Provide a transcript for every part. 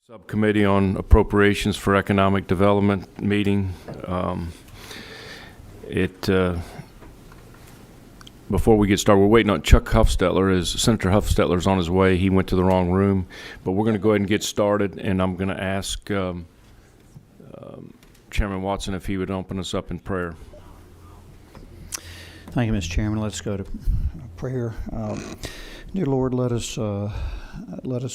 Subcommittee on Appropriations for Economic Development meeting. Before we get started, we're waiting on Chuck Huffstetler. Senator Huffstetler is on his way. He went to the wrong room, but we're going to go ahead and get started, and I'm going to ask Chairman Watson if he would open us up in prayer. Thank you, Mr. Chairman. Let's go to prayer. Dear Lord, let us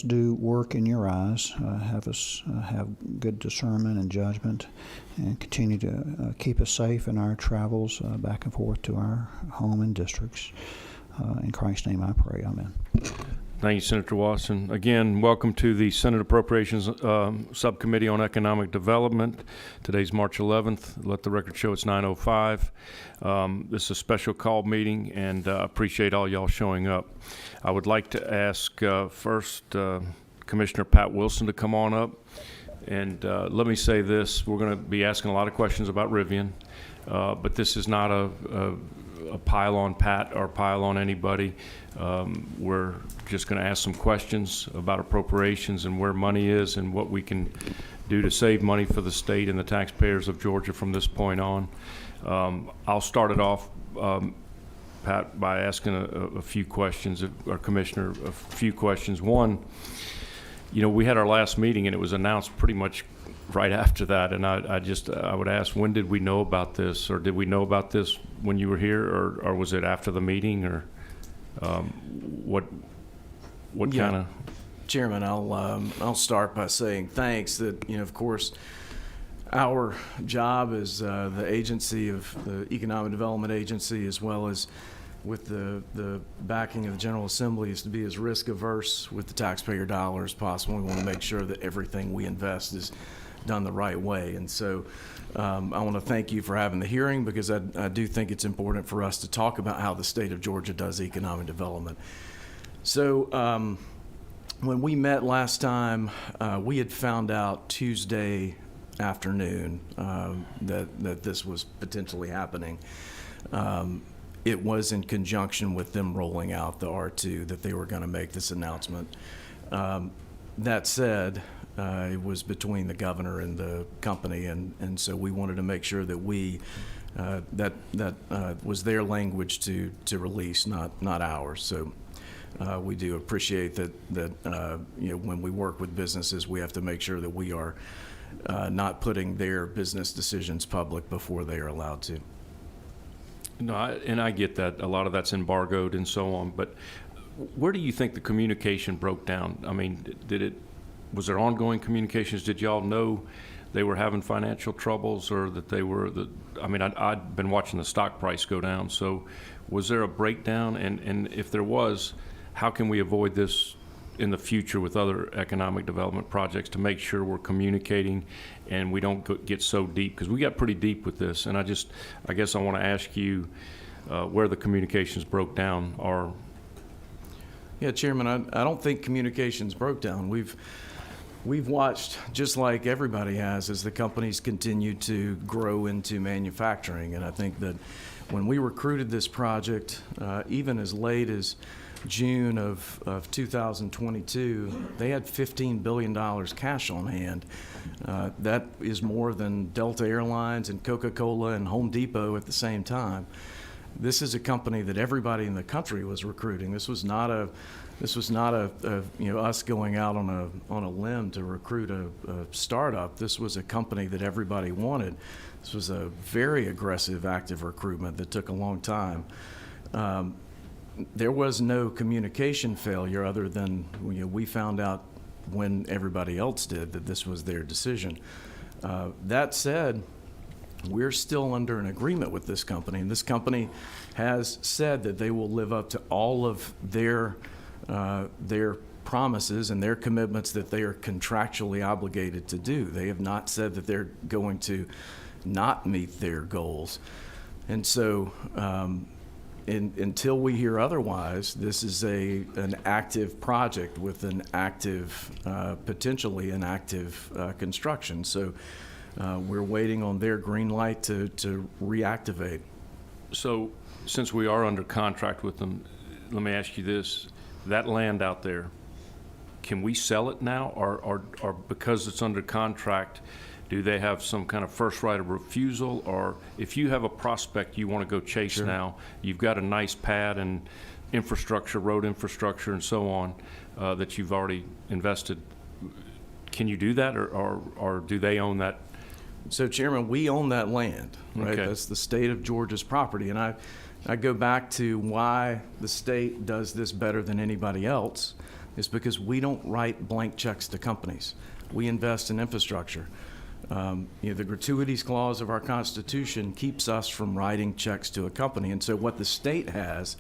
do work in your eyes. Have us have good discernment and judgment, and continue to keep us safe in our travels back and forth to our home and districts. In Christ's name I pray. Amen. Thank you, Senator Watson. Again, welcome to the Senate Appropriations Subcommittee on Economic Development. Today's March 11th. Let the record show it's 9:05. This is a special call meeting, and appreciate all y'all showing up. I would like to ask first Commissioner Pat Wilson to come on up. And let me say this, we're going to be asking a lot of questions about Rivian, but this is not a pile on Pat or pile on anybody. We're just going to ask some questions about appropriations and where money is and what we can do to save money for the state and the taxpayers of Georgia from this point on. I'll start it off, Pat, by asking a few questions, or Commissioner, a few questions. One, you know, we had our last meeting and it was announced pretty much right after that, and I would ask, when did we know about this, or did we know about this when you were here, or was it after the meeting, or what kind of? Chairman, I'll start by saying thanks. That, you know, of course, our job as the agency of the Economic Development Agency, as well as with the backing of the General Assembly, is to be as risk averse with the taxpayer dollar as possible. We want to make sure that everything we invest is done the right way. And so I want to thank you for having the hearing, because I do think it's important for us to talk about how the state of Georgia does economic development. So when we met last time, we had found out Tuesday afternoon that this was potentially happening. It was in conjunction with them rolling out the R2 that they were going to make this announcement. That said, it was between the governor and the company, and so we wanted to make sure that that was their language to release, not ours. So we do appreciate that you know, when we work with businesses, we have to make sure that we are not putting their business decisions public before they are allowed to. No, and I get that. A lot of that's embargoed and so on, but where do you think the communication broke down? I mean, was there ongoing communications? Did y'all know they were having financial troubles, or that they were I'd been watching the stock price go down. So was there a breakdown? And if there was, how can we avoid this in the future with other economic development projects to make sure we're communicating and we don't get so deep? Because we got pretty deep with this, and I guess I want to ask you where the communications broke down are. Yeah, Chairman, I don't think communications broke down. We've watched, just like everybody has, as the companies continue to grow into manufacturing. And I think that when we recruited this project, even as late as June of 2022, they had $15 billion cash on hand. That is more than Delta Airlines and Coca-Cola and Home Depot at the same time. This is a company that everybody in the country was recruiting. This was not a you know, us going out on a limb to recruit a startup. This was a company that everybody wanted. This was a very aggressive, active recruitment that took a long time. There was no communication failure, other than, you know, we found out when everybody else did that this was their decision. That said, we're still under an agreement with this company, and this company has said that they will live up to all of their promises and their commitments that they are contractually obligated to do. They have not said that they're going to not meet their goals. And so until we hear otherwise, this is an active project with an active, potentially an active construction. So we're waiting on their green light to reactivate. So since we are under contract with them, let me ask you this. That land out there, can we sell it now, or because it's under contract, do they have some kind of first right of refusal? Or if you have a prospect you want to go chase now, you've got a nice pad and infrastructure, road infrastructure and so on, that you've already invested, can you do that, or do they own that? So, Chairman, we own that land, right? Okay. That's the state of Georgia's property. And I go back to why the state does this better than anybody else is because we don't write blank checks to companies. We invest in infrastructure. The gratuities clause of our Constitution keeps us from writing checks to a company. And so what the state has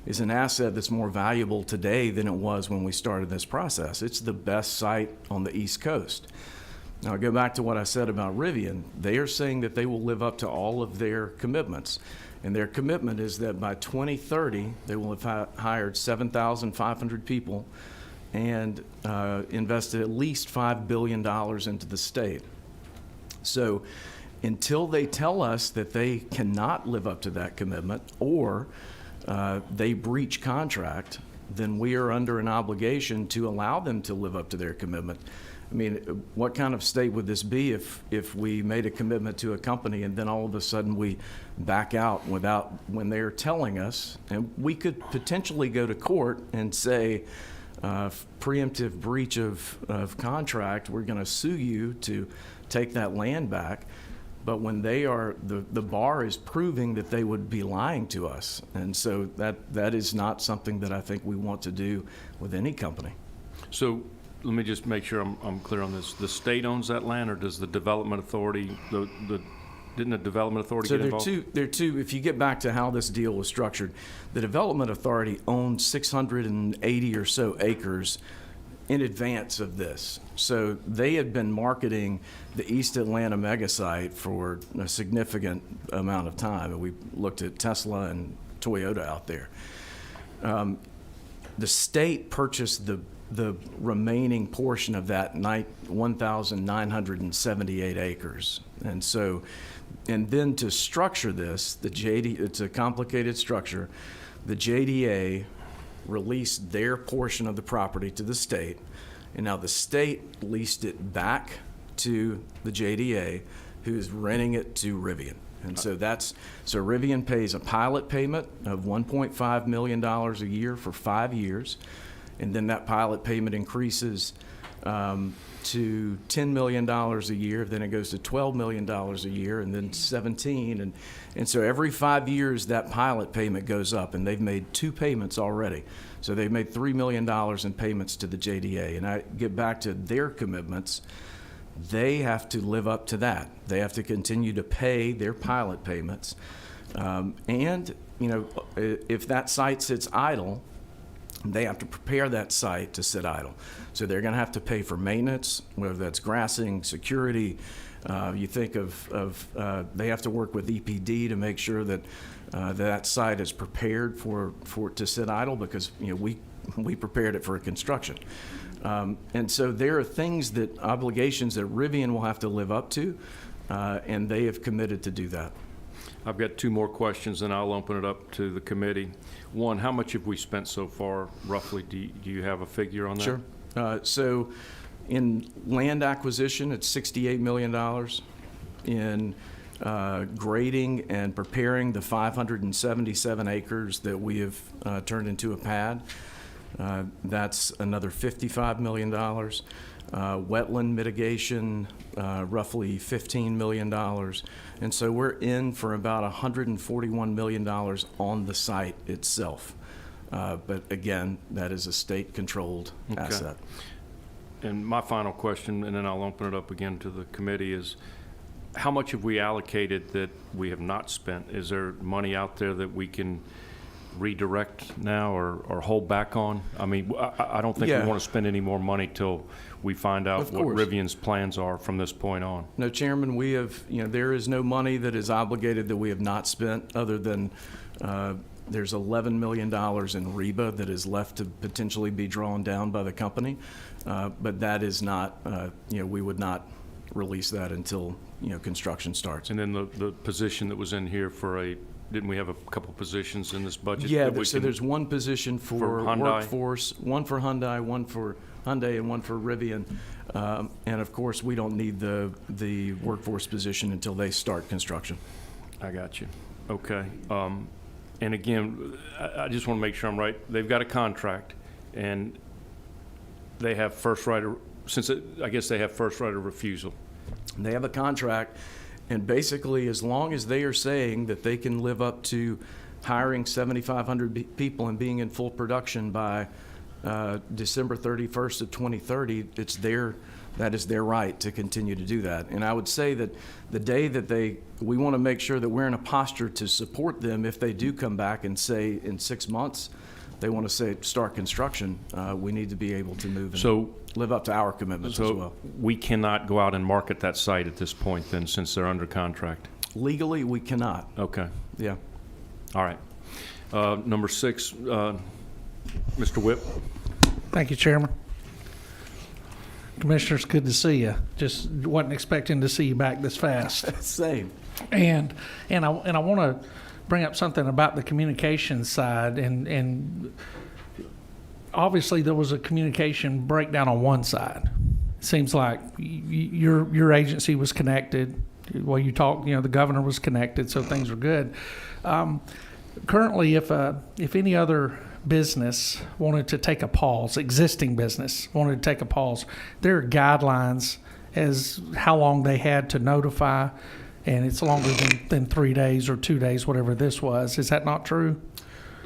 is an asset that's more valuable today than it was when we started this process. It's the best site on the East Coast. Now, I go back to what I said about Rivian. They are saying that they will live up to all of their commitments. And their commitment is that by 2030, they will have hired 7,500 people and invested at least $5 billion into the state. So until they tell us that they cannot live up to that commitment or they breach contract, then we are under an obligation to allow them to live up to their commitment. I mean, what kind of state would this be if we made a commitment to a company and then all of a sudden we back out when they're telling us, and we could potentially go to court and say, preemptive breach of contract, we're going to sue you to take that land back. But when they are, the bar is proving that they would be lying to us. And so that is not something that I think we want to do with any company. So let me just make sure I'm clear on this. The state owns that land, or does the development authority, didn't the development authority get involved? So there are two, if you get back to how this deal was structured, the development authority owned 680 or so acres in advance of this. So they had been marketing the East Atlanta mega site for a significant amount of time. And we looked at Tesla and Toyota out there. The state purchased the remaining portion of that 1,978 acres. And so, and then to structure this, it's a complicated structure. The JDA released their portion of the property to the state, and now the state leased it back to the JDA, who's renting it to Rivian. And so so Rivian pays a pilot payment of $1.5 million a year for 5 years, and then that pilot payment increases to $10 million a year, then it goes to $12 million a year, and then 17. And so every 5 years, that pilot payment goes up, and they've made 2 payments already. So they've made $3 million in payments to the JDA. And I get back to their commitments. They have to live up to that. They have to continue to pay their pilot payments. And, if that site sits idle, they have to prepare that site to sit idle. So they're going to have to pay for maintenance, whether that's grassing, security. You think of they have to work with EPD to make sure that that site is prepared for to sit idle, because we prepared it for construction. And so there are obligations that Rivian will have to live up to, and they have committed to do that. I've got 2 more questions, and I'll open it up to the committee. One, how much have we spent so far, roughly? Do you have a figure on that? Sure. So in land acquisition, it's $68 million. In grading and preparing the 577 acres that we have turned into a pad, that's another $55 million. Wetland mitigation, roughly $15 million. And so we're in for about $141 million on the site itself. But again, that is a state-controlled asset. And my final question, and then I'll open it up again to the committee, is how much have we allocated that we have not spent? Is there money out there that we can redirect now or hold back on? I mean, I don't think we want to spend any more money till we find out what Rivian's plans are from this point on. No, Chairman, we have, there is no money that is obligated that we have not spent, other than there's $11 million in REBA that is left to potentially be drawn down by the company. But that is not, we would not release that until, construction starts. And then the position that was in here for a didn't we have a couple positions in this budget? Yeah, that we so can- there's one position For for Hyundai? workforce, one for Hyundai, and one for Rivian. And of course, we don't need the workforce position until they start construction. I got you. Okay. And again, I just want to make sure I'm right. They've got a contract, and they have first right of, I guess they have first right of refusal. They have a contract, and basically, as long as they are saying that they can live up to hiring 7,500 people and being in full production by December 31st of 2030, that is their right to continue to do that. And I would say that the day that we want to make sure that we're in a posture to support them if they do come back and say in 6 months they want to say start construction, we need to be able to move and live up to our commitments as well. We cannot go out and market that site at this point then, since they're under contract? Legally, we cannot. Okay. Yeah. All right. Number 6, Mr. Whip. Thank you, Chairman. Commissioners, good to see you. Just wasn't expecting to see you back this fast. Same. And I want to bring up something about the communications side. And obviously there was a communication breakdown on one side. It seems like your agency was connected. Well, you talked, the governor was connected, so things were good. Currently, if any other business wanted to take a pause, existing business wanted to take a pause, there are guidelines as how long they had to notify, and it's longer than 3 days or 2 days, whatever this was. Is that not true?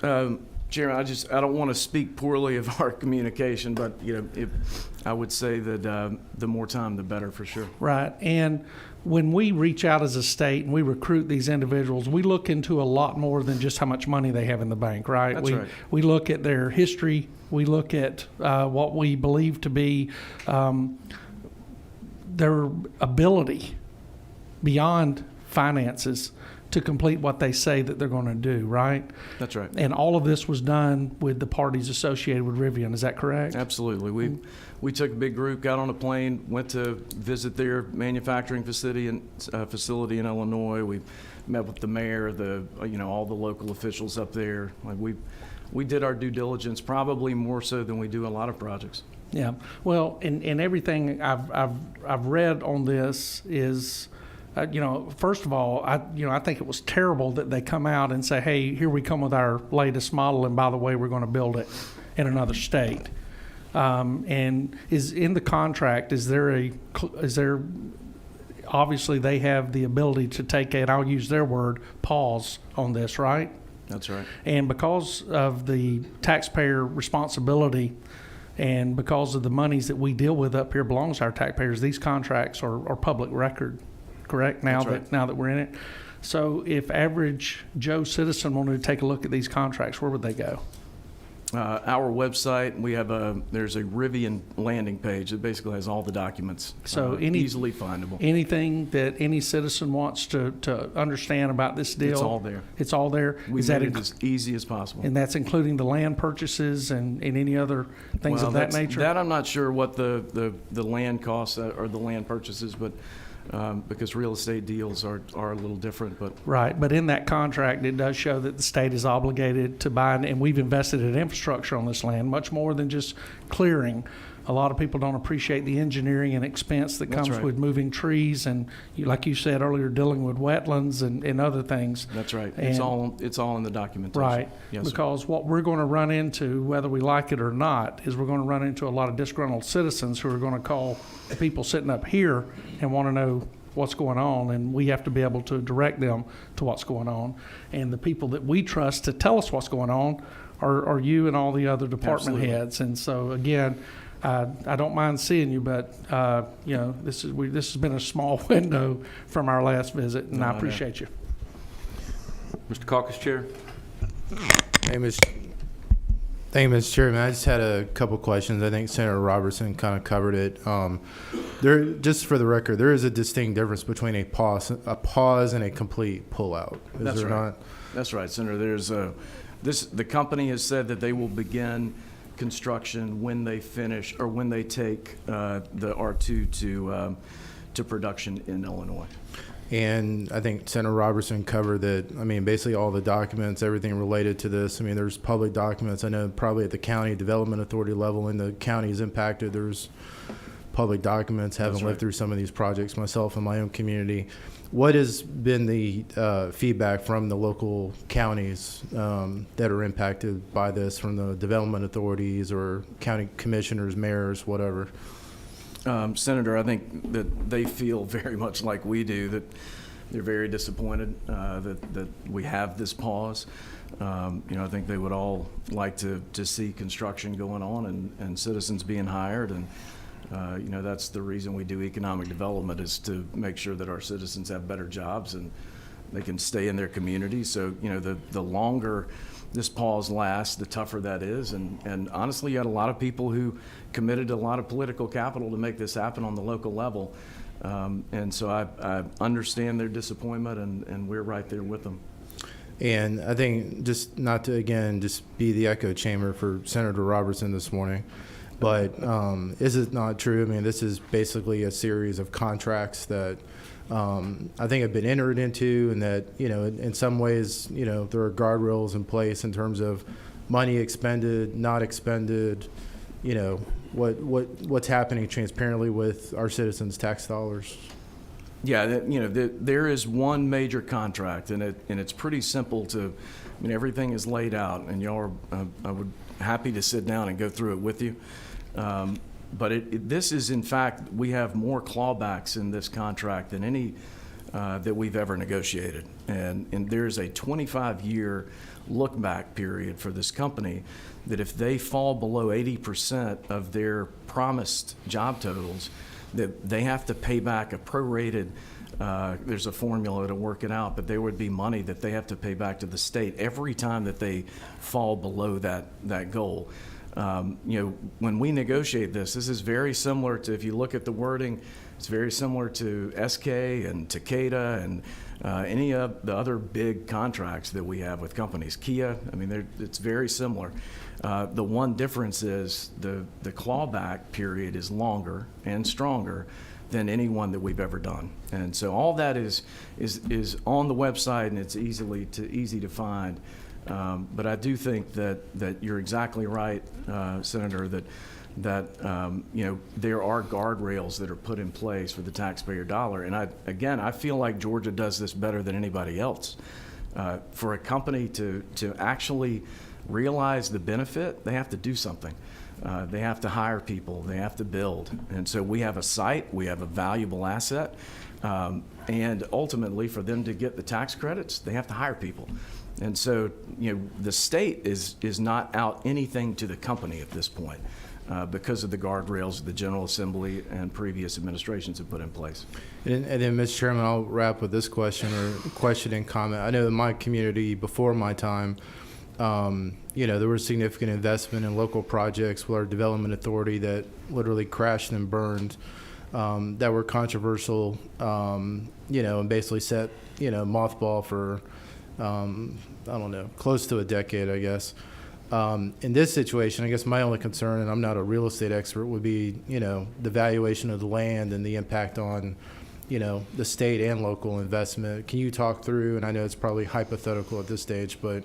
Chairman, I don't want to speak poorly of our communication, but I would say that the more time, the better for sure. Right. And when we reach out as a state and we recruit these individuals, we look into a lot more than just how much money they have in the bank, right? That's right. We look at their history. We look at what we believe to be their ability beyond finances to complete what they say that they're going to do, right? That's right. And all of this was done with the parties associated with Rivian. Is that correct? Absolutely. We took a big group, got on a plane, went to visit their manufacturing facility in Illinois. We met with the mayor, all the local officials up there. We did our due diligence, probably more so than we do a lot of projects. Yeah. Well, and everything I've read on this is. First of all, I think it was terrible that they come out and say, "Hey, here we come with our latest model, and by the way, we're going to build it in another state." And is in the contract? Is there obviously they have the ability to take and I'll use their word, pause on this, right? That's right. And because of the taxpayer responsibility, and because of the monies that we deal with up here belongs to our taxpayers, these contracts are public record. Correct? Now that we're in it. So if average Joe citizen wanted to take a look at these contracts, where would they go? Our website, there's a Rivian landing page that basically has all the documents. So easily findable. Anything that any citizen wants to understand about this deal, It's all there. It's all there. We made it as easy as possible. And that's including the land purchases and any other things of that nature. That I'm not sure what the land costs or the land purchases, but. Because real estate deals are a little different, but right. But in that contract, it does show that the state is obligated to buy, and we've invested in infrastructure on this land, much more than just clearing. A lot of people don't appreciate the engineering and expense that comes with moving trees and, like you said earlier, dealing with wetlands and other things. That's right. And it's all in the documentation. Right. Yes, because what we're going to run into, whether we like it or not, is we're going to run into a lot of disgruntled citizens who are going to call people sitting up here and want to know what's going on, and we have to be able to direct them to what's going on. And the people that we trust to tell us what's going on are you and all the other department Absolutely. heads. And so, again, I don't mind seeing you, but this has been a small window from our last visit, and I appreciate you. Mr. Caucus Chair. Thank you, Mr. Chairman. I just had a couple questions. I think Senator Robertson kind of covered it. Just for the record, there is a distinct difference between a pause and a complete pullout. That's there right. not? That's right, Senator. The company has said that they will begin construction when they finish or when they take the R2 to production in Illinois. And I think Senator Robertson covered that. I mean, basically all the documents, everything related to this. I mean, there's public documents. I know probably at the county development authority level, and the county is impacted. There's public documents. Haven't lived through some of these projects myself in my own community. What has been the feedback from the local counties that are impacted by this, from the development authorities or county commissioners, mayors, whatever? Senator, I think that they feel very much like we do, that they're very disappointed that we have this pause. I think they would all like to see construction going on and citizens being hired. And that's the reason we do economic development, is to make sure that our citizens have better jobs and they can stay in their communities. So, the longer this pause lasts, the tougher that is. And honestly, you had a lot of people who committed a lot of political capital to make this happen on the local level. And so I understand their disappointment, and we're right there with them. And I think, just not to, again, just be the echo chamber for Senator Robertson this morning, but is it not true? I mean, this is basically a series of contracts that I think have been entered into, and that, in some ways, there are guardrails in place in terms of money expended, not expended, what's happening transparently with our citizens' tax dollars. Yeah, there is one major contract, and it's pretty simple to, everything is laid out, and y'all are, I would happy to sit down and go through it with you. But this is, in fact, we have more clawbacks in this contract than any that we've ever negotiated. And there's a 25-year look-back period for this company that if they fall below 80% of their promised job totals, that they have to pay back a prorated, there's a formula to work it out, but there would be money that they have to pay back to the state every time that they fall below that goal. When we negotiate this is very similar to, if you look at the wording, it's very similar to SK and Takeda and any of the other big contracts that we have with companies. Kia, it's very similar. The one difference is the clawback period is longer and stronger than any one that we've ever done. And so all that is on the website, and it's easy to find. But I do think that you're exactly right, Senator, that there are guardrails that are put in place for the taxpayer dollar. And I feel like Georgia does this better than anybody else. For a company to actually realize the benefit, they have to do something. They have to hire people. They have to build. And so we have a site. We have a valuable asset. And ultimately, for them to get the tax credits, they have to hire people. And so, the state is not out anything to the company at this point because of the guardrails the General Assembly and previous administrations have put in place. And then, Mr. Chairman, I'll wrap with this question and comment. I know in my community before my time, there was significant investment in local projects with our development authority that literally crashed and burned, that were controversial, and basically set, mothball for, close to a decade, I guess. In this situation, I guess my only concern, and I'm not a real estate expert, would be, the valuation of the land and the impact on, the state and local investment. Can you talk through, and I know it's probably hypothetical at this stage, but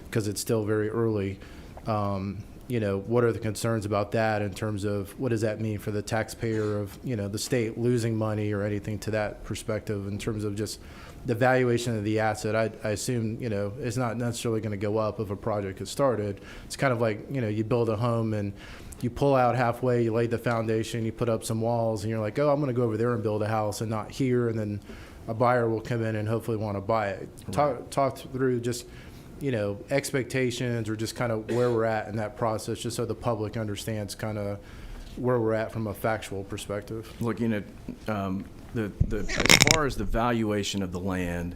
because it's still very early, what are the concerns about that in terms of what does that mean for the taxpayer of, the state losing money or anything to that perspective in terms of just the valuation of the asset? I assume, it's not necessarily going to go up if a project is started. It's kind of like, you build a home and you pull out halfway, you lay the foundation, you put up some walls, and you're like, oh, I'm going to go over there and build a house and not here. And then a buyer will come in and hopefully want to buy it. Right. Talk through just, expectations or just kind of where we're at in that process, just so the public understands kind of where we're at from a factual perspective. Looking at as far as the valuation of the land,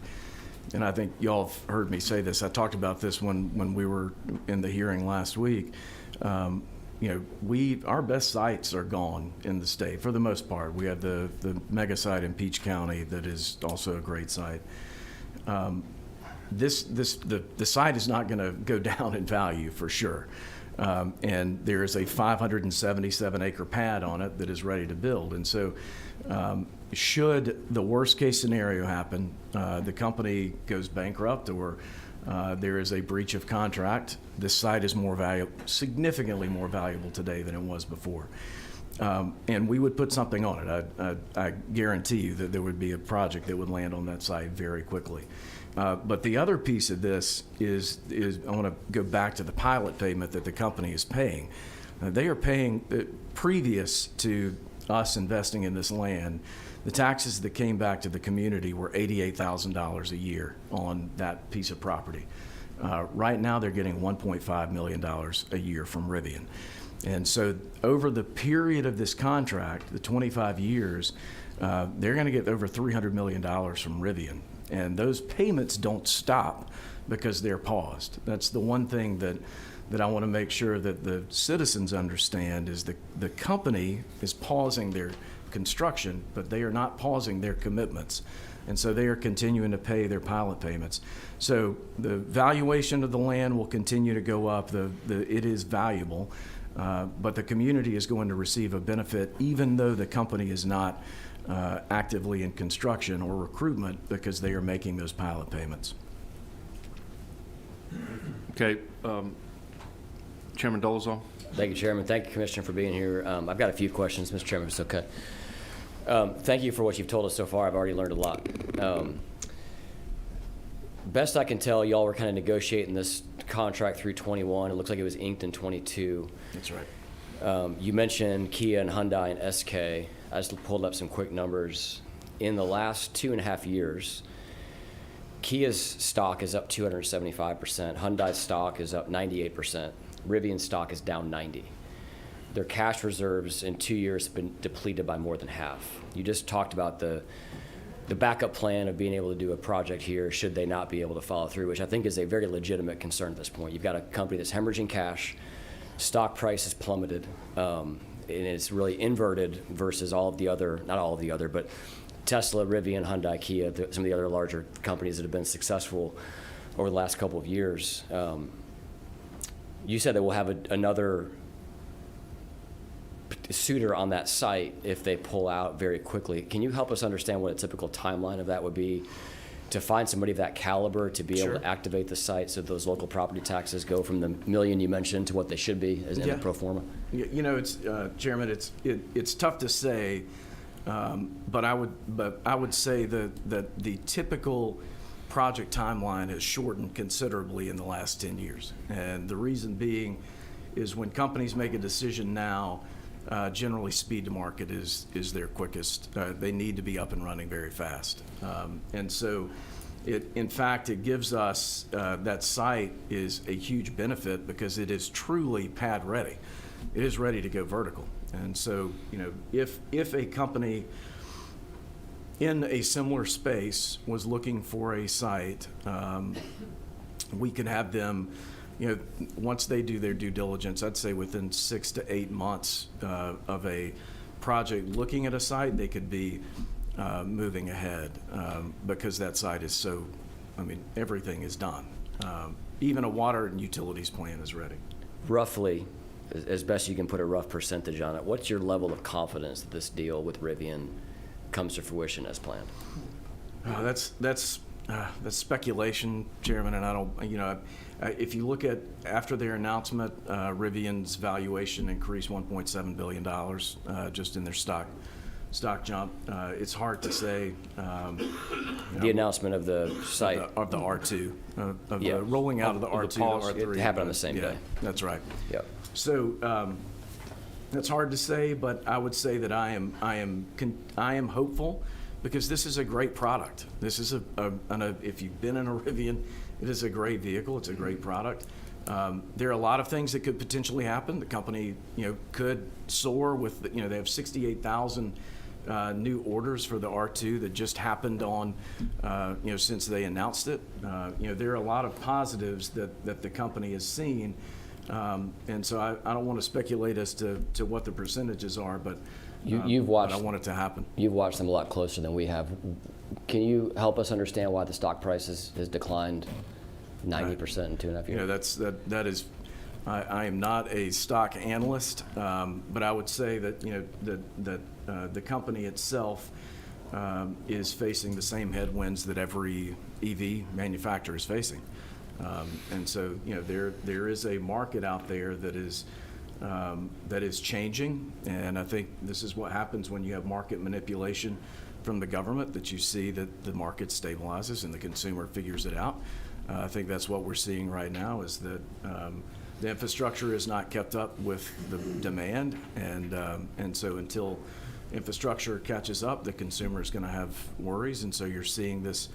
and I think y'all have heard me say this, I talked about this when we were in the hearing last week. Our best sites are gone in the state for the most part. We have the mega site in Peach County that is also a great site. The site is not going to go down in value for sure. And there is a 577 acre pad on it that is ready to build. And so, should the worst case scenario happen, the company goes bankrupt or there is a breach of contract, this site is significantly more valuable today than it was before. And we would put something on it. I guarantee you that there would be a project that would land on that site very quickly. But the other piece of this is I want to go back to the pilot payment that the company is paying. They are paying, previous to us investing in this land, the taxes that came back to the community were $88,000 a year on that piece of property. Right now, they're getting $1.5 million a year from Rivian. And so over the period of this contract, the 25 years, they're going to get over $300 million from Rivian. And those payments don't stop because they're paused. That's the one thing that I want to make sure that the citizens understand is the company is pausing their construction, but they are not pausing their commitments. And so they are continuing to pay their pilot payments. So the valuation of the land will continue to go up. It is valuable, but the community is going to receive a benefit even though the company is not actively in construction or recruitment because they are making those pilot payments. Okay, Chairman Dolezal. Thank you, Chairman. Thank you, Commissioner, for being here. I've got a few questions, Mr. Chairman, if it's okay. Thank you for what you've told us so far. I've already learned a lot. Best I can tell, y'all were kind of negotiating this contract through 21. It looks like it was inked in 22. That's right. You mentioned Kia and Hyundai and SK. I just pulled up some quick numbers. In the last 2.5 years, Kia's stock is up 275%. Hyundai's stock is up 98%. Rivian's stock is down 90%. Their cash reserves in 2 years have been depleted by more than half. You just talked about the backup plan of being able to do a project here should they not be able to follow through, which I think is a very legitimate concern at this point. You've got a company that's hemorrhaging cash, stock price has plummeted, and it's really inverted versus all of the other, not all of the other, but Tesla, Rivian, Hyundai, Kia, some of the other larger companies that have been successful over the last couple of years. You said that we'll have another suitor on that site if they pull out very quickly. Can you help us understand what a typical timeline of that would be to find somebody of that caliber to be able to activate the site so those local property taxes go from the $1 million you mentioned to what they should be as in the pro forma? You know, it's Chairman. It's tough to say, but I would say that the typical project timeline has shortened considerably in the last 10 years, and the reason being is when companies make a decision now. Generally, speed to market is their quickest. They need to be up and running very fast, and so, in fact, it gives us that site is a huge benefit because it is truly pad ready. It is ready to go vertical, and so you know if a company in a similar space was looking for a site, we could have them. You know, once they do their due diligence, I'd say within 6 to 8 months of a project looking at a site, they could be moving ahead because that site is so, I mean, everything is done. Even a water and utilities plan is ready. Roughly, As best you can put a rough percentage on it, what's your level of confidence that this deal with Rivian comes to fruition as planned? That's speculation, Chairman, and I don't, you know, if you look at after their announcement, Rivian's valuation increased $1.7 billion just in their stock jump. It's hard to say. The announcement of the site of the R2, the rolling out of the R2 to R3. It happened on the same day. That's right. Yep. So that's hard to say, but I would say that I am hopeful. Because this is a great product. This is if you've been in a Rivian, it is a great vehicle. It's a great product. There are a lot of things that could potentially happen. The company, you know, could soar with, you know, they have 68,000 new orders for the R2 that just happened on, you know, since they announced it. You know, there are a lot of positives that the company has seen, and so I don't want to speculate as to what the percentages are, but. You've watched. I want it to happen. You've watched them a lot closer than we have. Can you help us understand why the stock price has declined 90% in 2.5 years? You know, that is. I am not a stock analyst, but I would say that you know that the company itself is facing the same headwinds that every EV manufacturer is facing. And so, there is a market out there that is changing, and I think this is what happens when you have market manipulation from the government, that you see that the market stabilizes and the consumer figures it out. I think that's what we're seeing right now, is that the infrastructure is not kept up with the demand, and so until infrastructure catches up, the consumer is going to have worries, and so you're seeing this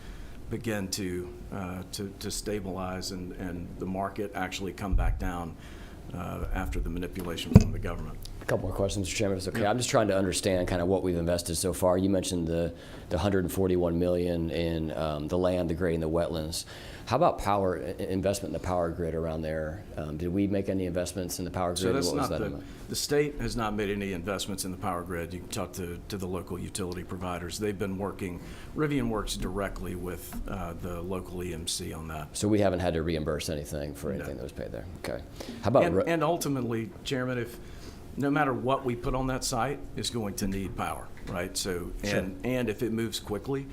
begin to stabilize and the market actually come back down after the manipulation from the government. A couple more questions, Mr. Chairman, if it's okay. Yeah. I'm just trying to understand kind of what we've invested so far. You mentioned the $141 million in the land, the grade, and the wetlands. How about power investment in the power grid around there? Did we make any investments in the power grid? So that's what was not that the state has not made any investments in the power grid. You can talk to the local utility providers. They've been working, Rivian works directly with the local EMC on that. So we haven't had to reimburse anything for anything that was paid there? Okay. How about... And ultimately, Chairman, if no matter what we put on that site, it's going to need power, right? So, and if it moves quickly,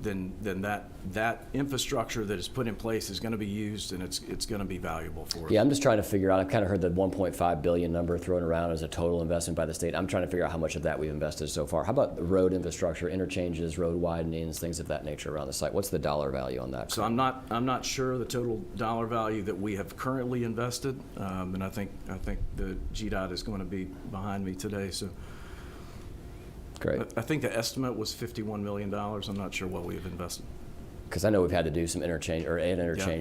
then that infrastructure that is put in place is going to be used, and it's going to be valuable for us. Yeah, I'm just trying to figure out, I've kind of heard the $1.5 billion number thrown around as a total investment by the state. I'm trying to figure out how much of that we've invested so far. How about the road infrastructure, interchanges, road widenings, things of that nature around the site? What's the dollar value on that? So I'm not sure the total dollar value that we have currently invested, and I think the GDOT is going to be behind me today. So. Great. I think the estimate was $51 million. I'm not sure what we've invested. Because I know we've had to do some interchange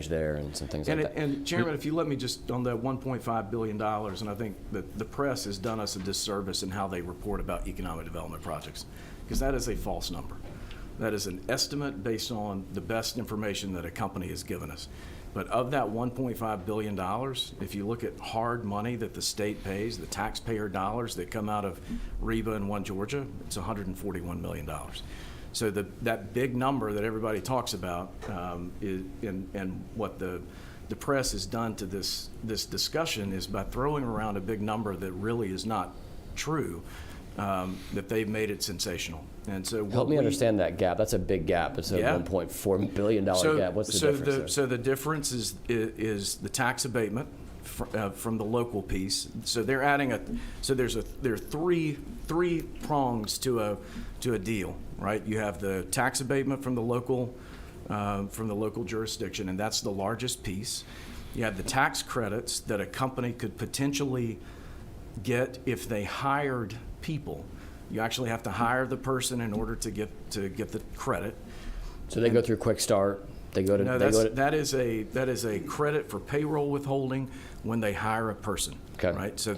there and some things like that. And Chairman, if you let me just on that $1.5 billion, and I think that the press has done us a disservice in how they report about economic development projects, because that is a false number. That is an estimate based on the best information that a company has given us. But of that $1.5 billion, if you look at hard money that the state pays, the taxpayer dollars that come out of REBA and One Georgia, it's $141 million. So that big number that everybody talks about and what the press has done to this discussion is by throwing around a big number that really is not true, that they've made it sensational. And so help me understand that gap. That's a big gap. It's a $1.4 billion gap. What's the difference there? So the difference is the tax abatement from the local piece. So they're adding there are three prongs to a deal, right? You have the tax abatement from the local jurisdiction, and that's the largest piece. You have the tax credits that a company could potentially get if they hired people. You actually have to hire the person in order to get the credit. So they go through Quick Start. That is a credit for payroll withholding when they hire a person. Okay. Right. So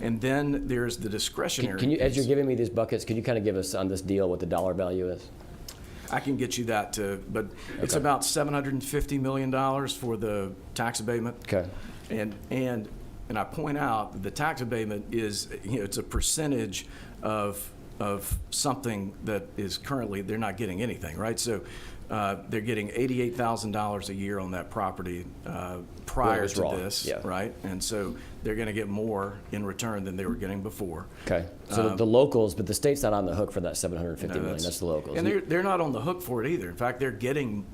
and then there's the discretionary. Can you, as you're giving me these buckets, can you kind of give us on this deal what the dollar value is? I can get you that too, but it's about $750 million for the tax abatement. Okay. And I point out that the tax abatement is, it's a percentage of something that is currently, they're not getting anything, right? So they're getting $88,000 a year on that property prior to this, right? And so they're going to get more in return than they were getting before. Okay. So the locals, but the state's not on the hook for that $750 million. That's the locals. And they're not on the hook for it either. In fact, they're getting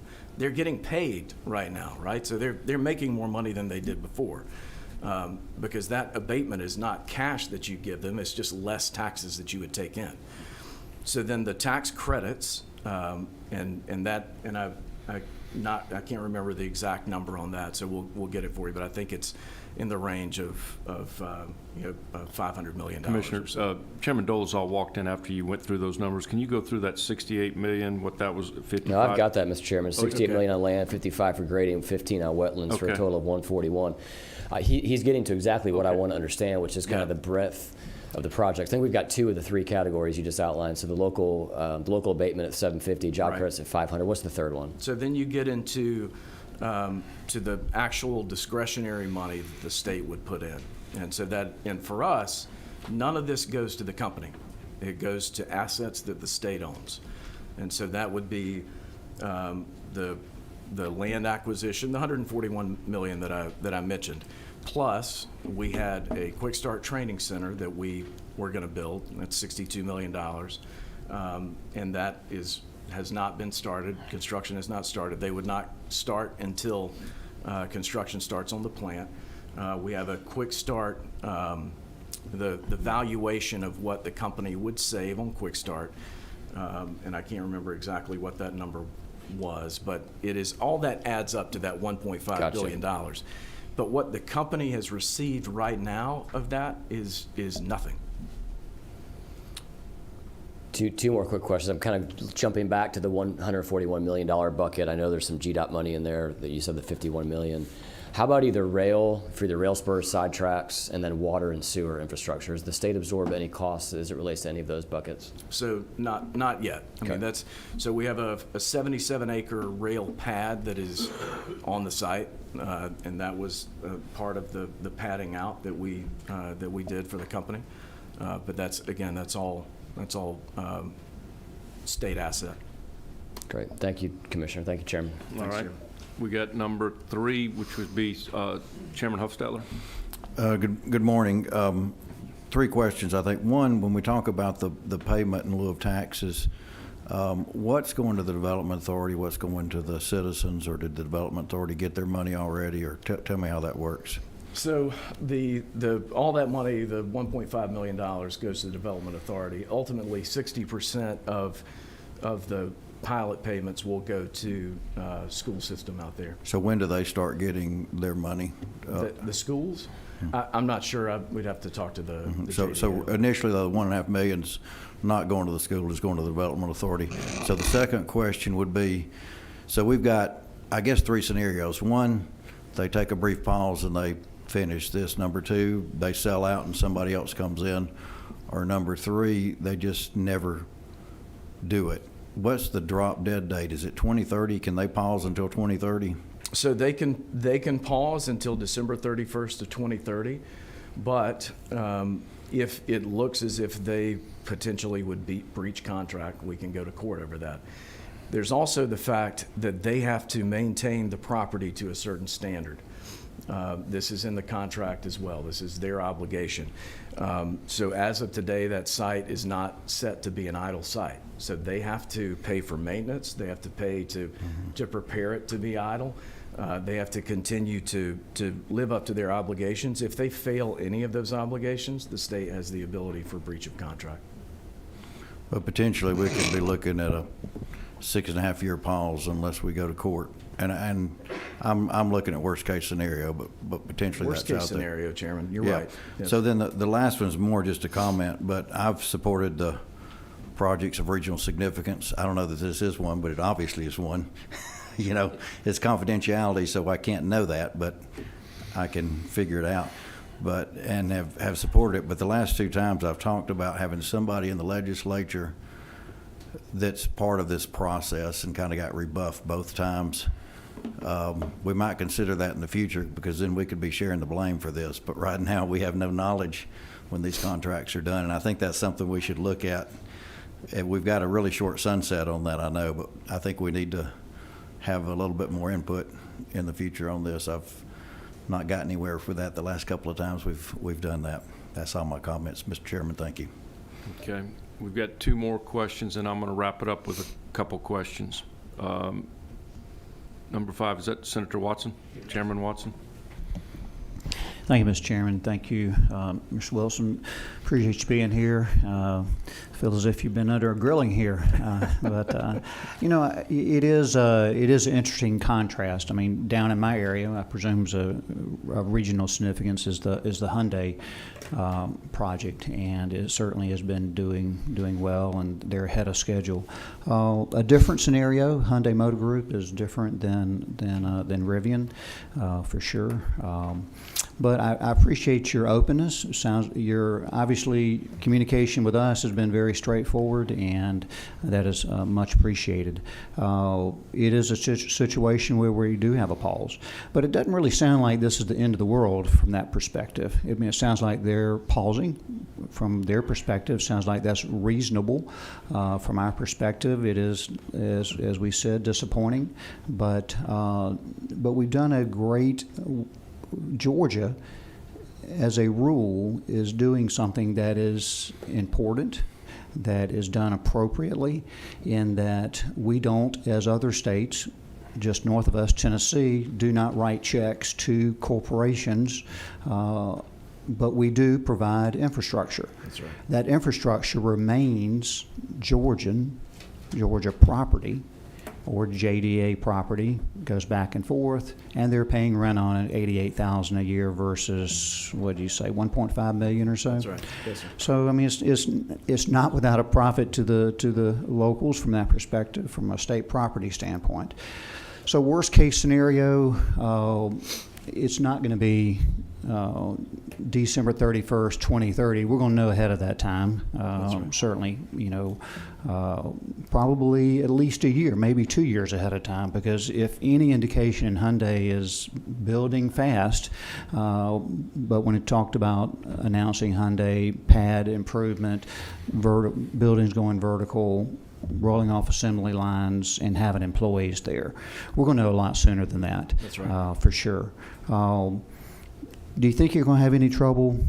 paid right now, right? So they're making more money than they did before. Because that abatement is not cash that you give them, it's just less taxes that you would take in. So then the tax credits, I can't remember the exact number on that, so we'll get it for you, but I think it's in the range of $500 million. Commissioner, Chairman Dolezal walked in after you went through those numbers. Can you go through that $68 million, what that was, 55? No, I've got that, Mr. Chairman. $68 million on land, 55 for grading, 15 on wetlands for a total of 141. He's getting to exactly what I want to understand, which is kind of the breadth of the project. I think we've got two of the three categories you just outlined. So the local abatement at 750, job credits at 500. What's the third one? So then you get into to the actual discretionary money that the state would put in, and for us, none of this goes to the company. It goes to assets that the state owns, and so that would be the land acquisition, the $141 million that I mentioned. Plus, we had a Quick Start training center that we were going to build. That's $62 million. and that has not been started. Construction has not started. They would not start until construction starts on the plant. We have a quick start, the valuation of what the company would save on quick start, and I can't remember exactly what that number was, but it is, all that adds up to that $1.5 billion. But what the company has received right now of that is nothing. Two more quick questions. I'm kind of jumping back to the $141 million bucket. I know there's some GDOT money in there that you said the $51 million. How about either rail, for either rail spurs, side tracks, and then water and sewer infrastructure? Does the state absorb any costs as it relates to any of those buckets? So not yet. I mean, so we have a 77-acre rail pad that is on the site, and that was part of the padding out that we did for the company. But that's all state asset. Great. Thank you, Commissioner. Thank you, Chairman. All right. We got number 3, which would be Chairman Hofstadler. Good morning. 3 questions, I think. One, when we talk about the payment in lieu of taxes, what's going to the Development Authority? What's going to the citizens? Or did the Development Authority get their money already? Or tell me how that works. So all that money, the $1.5 million, goes to the Development Authority. Ultimately, 60% of the pilot payments will go to school system out there. So when do they start getting their money? The schools? I'm not sure. We'd have to talk to the So initially, the $1.5 million's not going to the school; it's going to the Development Authority. So the second question would be: so we've got, I guess, 3 scenarios. One, they take a brief pause and they finish this. Number 2, they sell out and somebody else comes in. Or number 3, they just never do it. What's the drop dead date? Is it 2030? Can they pause until 2030? So they can pause until December 31st of 2030, but if it looks as if they potentially would breach contract, we can go to court over that. There's also the fact that they have to maintain the property to a certain standard. This is in the contract as well. This is their obligation. So as of today, that site is not set to be an idle site. So they have to pay for maintenance. They have to pay to prepare it to be idle. They have to continue to live up to their obligations. If they fail any of those obligations, the state has the ability for breach of contract. But potentially, we could be looking at a 6.5-year pause unless we go to court. And I'm looking at worst case scenario, but potentially Worst that's case out there. scenario, Chairman. You're Yeah. right. Yes. So then the last one's more just a comment, but I've supported the projects of regional significance. I don't know that this is one, but it obviously is one. You know, it's confidentiality, so I can't know that, but I can figure it out. And have supported it. But the last 2 times I've talked about having somebody in the legislature that's part of this process and kind of got rebuffed both times. We might consider that in the future, because then we could be sharing the blame for this. But right now, we have no knowledge when these contracts are done, and I think that's something we should look at. And we've got a really short sunset on that, I know, but I think we need to have a little bit more input in the future on this. I've not gotten anywhere with that the last couple of times we've done that. That's all my comments, Mr. Chairman. Thank you. Okay. We've got 2 more questions, and I'm going to wrap it up with a couple questions. Number 5, is that Senator Watson? Chairman Watson? Thank you, Mr. Chairman. Thank you, Mr. Wilson. Appreciate you being here. Feel as if you've been under a grilling here, but you know, it is an interesting contrast. I mean, down in my area, I presume of regional significance is the Hyundai project, and it certainly has been doing well, and they're ahead of schedule. A different scenario. Hyundai Motor Group is different than Rivian, for sure. But I appreciate your openness. Your obviously communication with us has been very straightforward, and that is much appreciated. It is a situation where we do have a pause, but it doesn't really sound like this is the end of the world from that perspective. I mean, it sounds like they're pausing from their perspective. Sounds like that's reasonable. From our perspective, it is, as we said, disappointing, but we've done a great. Georgia, as a rule, is doing something that is important, that is done appropriately, in that we don't, as other states just north of us, Tennessee, do not write checks to corporations, but we do provide infrastructure. That's right. That infrastructure remains Georgia property, or JDA property, goes back and forth, and they're paying rent on it $88,000 a year versus, what do you say, 1.5 million or so? That's right. Yes, sir. So I mean, it's not without a profit to the locals from that perspective, from a state property standpoint. So worst case scenario, it's not going to be December 31st, 2030. We're going to know ahead of that time. right. Certainly, probably at least a year, maybe 2 years ahead of time, because if any indication, Hyundai is building fast, but when it talked about announcing Hyundai pad improvement, buildings going vertical, rolling off assembly lines, and having employees there, we're going to know a lot sooner than that. That's right. For sure. Do you think you're going to have any trouble?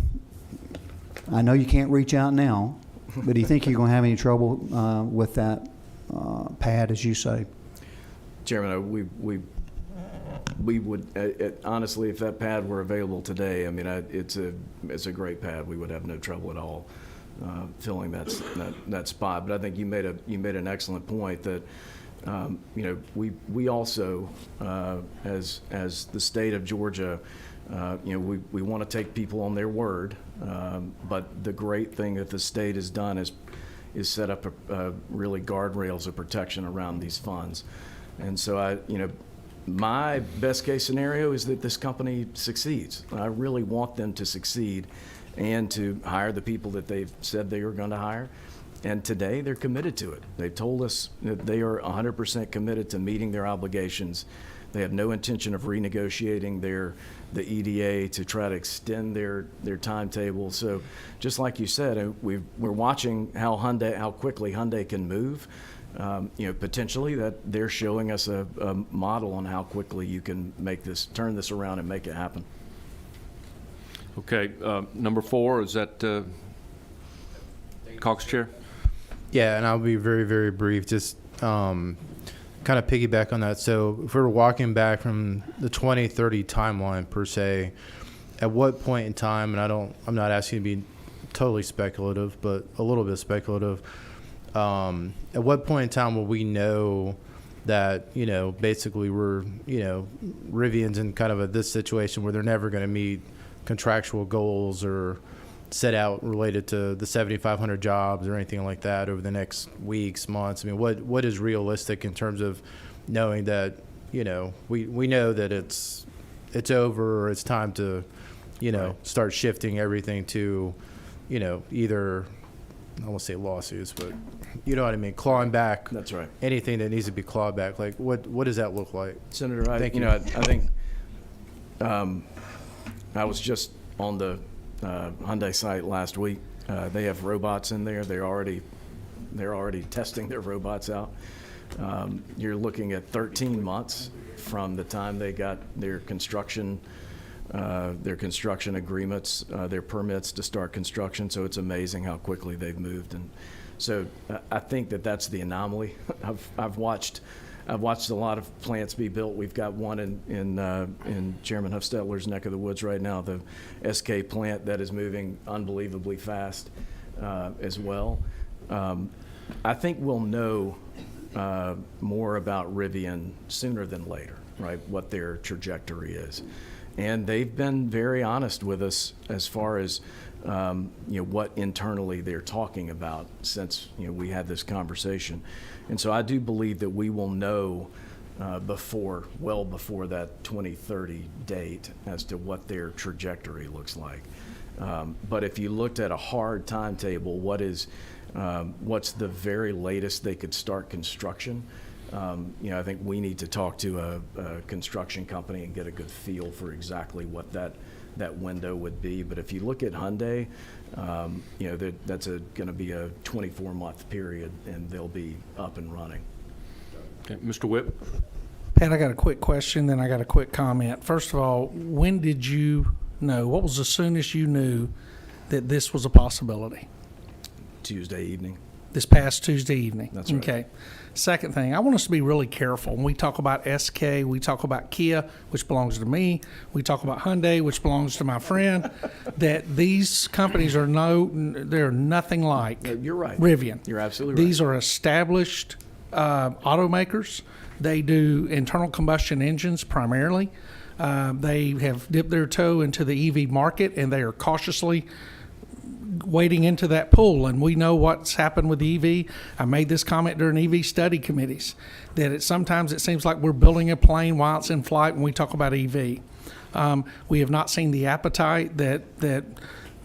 I know you can't reach out now, but do you think you're going to have any trouble with that pad, as you say? Chairman, we would honestly, if that pad were available today, I mean, it's a great pad. We would have no trouble at all filling that spot. But I think you made an excellent point that we also, as the state of Georgia, we want to take people on their word. But the great thing that the state has done is set up really guardrails of protection around these funds. And so my best case scenario is that this company succeeds. I really want them to succeed and to hire the people that they've said they are going to hire. And today they're committed to it. They've told us that they are 100% committed to meeting their obligations. They have no intention of renegotiating the EDA to try to extend their timetable. So just like you said, we're watching how quickly Hyundai can move. Potentially that they're showing us a model on how quickly you can turn this around and make it happen. Okay, number 4, is that Cox Chair? Yeah, and I'll be very, very brief. Just kind of piggyback on that. So if we're walking back from the 2030 timeline per se, at what point in time, and I'm not asking to be totally speculative, but a little bit speculative, at what point in time will we know that, basically we're, Rivian's in kind of this situation where they're never going to meet contractual goals or set out related to the 7,500 jobs or anything like that over the next weeks, months? I mean, what is realistic in terms of knowing that, we know that it's over, or it's time to, Right. start shifting everything to, either, I won't say lawsuits, but you know what I mean, clawing back. That's right. Anything that needs to be clawed back. Like, what does that look like? Senator, Thank you. I think I was just on the Hyundai site last week. They have robots in there. They're already testing their robots out. You're looking at 13 months from the time they got their construction agreements, their permits to start construction. So it's amazing how quickly they've moved. And so I think that's the anomaly. I've watched a lot of plants be built. We've got one in Chairman Huffstetler's neck of the woods right now, the SK plant, that is moving unbelievably fast as well. I think we'll know more about Rivian sooner than later, right, what their trajectory is. And they've been very honest with us as far as what internally they're talking about since we had this conversation. And so I do believe that we will know well before that 2030 date as to what their trajectory looks like. But if you looked at a hard timetable, what's the very latest they could start construction? I think we need to talk to a construction company and get a good feel for exactly what that window would be. But if you look at Hyundai, that's going to be a 24-month period, and they'll be up and running. Okay, Mr. Whip? Pat, I got a quick question, then I got a quick comment. First of all, when did you know, what was the soonest you knew that this was a possibility? Tuesday evening. this past Tuesday evening. That's right. Okay. Second thing, I want us to be really careful when we talk about SK. We talk about Kia, which belongs to me. We talk about Hyundai, which belongs to my friend. That these companies are they're nothing like You're right. Rivian. You're absolutely right. These are established automakers. They do internal combustion engines primarily. They have dipped their toe into the EV market, and they are cautiously wading into that pool. And we know what's happened with EV. I made this comment during EV study committees that sometimes it seems like we're building a plane while it's in flight when we talk about EV. We have not seen the appetite that